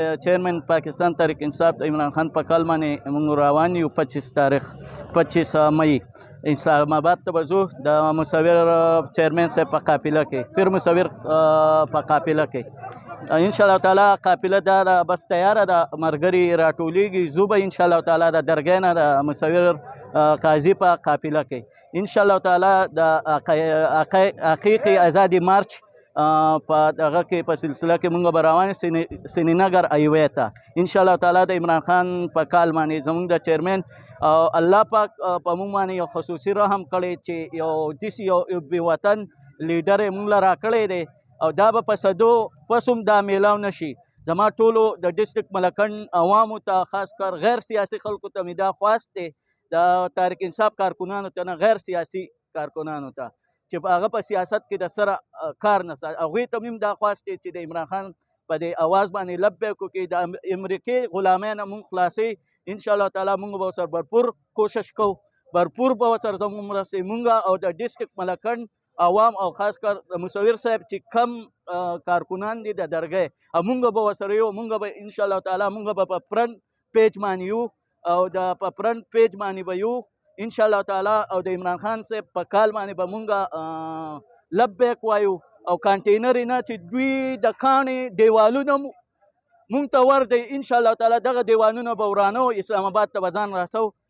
چیرمن پاکستان تحریک انصاف د عمران خان په کال باندې موږ روان یو 25 تاریخ 25 مئی اسلام آباد ته به ځو د مصور چیرمن صاحب په قافله کې پیر مصور په قافله کې ان شاء الله تعالی قافله دا بس تیاره ده مرګري راټولیږي زو به ان شاء الله تعالی د درګاه نه د مصور قاضي په قافله کې ان شاء الله تعالی د حقیقي آزادي مارچ په دغه کې په سلسله کې موږ به روان سینینګر ایوې ته ان شاء الله تعالی د عمران خان په کال باندې زموږ د چیرمن الله پاک په موږ باندې یو خصوصي رحم کړی چې یو داسې یو بې وطن لیډر یې موږ له راکړی دی او دا به په صدو پسوم دا میلاو نشي زما ټولو د ډسټرکټ ملکنډ عوامو ته خاص کر غیر سیاسي خلکو ته مې دا خواست دی د تحریک انصاف کارکنانو ته نه غیر سیاسي کارکنانو ته چې هغه په سیاست کې د سره کار نه ساتي هغوی ته هم دا خواست دی چې د عمران خان په دې اواز باندې لبیک وکړي د امریکې غلامۍ نه مونږ خلاصوي ان شاء الله تعالی مونږ به ورسره بھرپور کوشش کوو بھرپور به ورسره زموږ مرستې مونږ او د ډسټرکټ ملکنډ عوام او خاص کر مصور صاحب چې کم کارکنان دي د درګاه مونږ به ورسره یو مونږ به ان شاء الله تعالی مونږ به په فرنٹ پیج باندې یو او د په فرنٹ پیج باندې به یو ان شاء الله تعالی او د عمران خان صاحب په کال باندې به مونږ لبیک وایو او کانټینر نه چې دوی د کاڼې دیوالونه مونږ ته ور دی ان شاء الله تعالی دغه دیوالونه به ورانو اسلام آباد ته به ځان راسو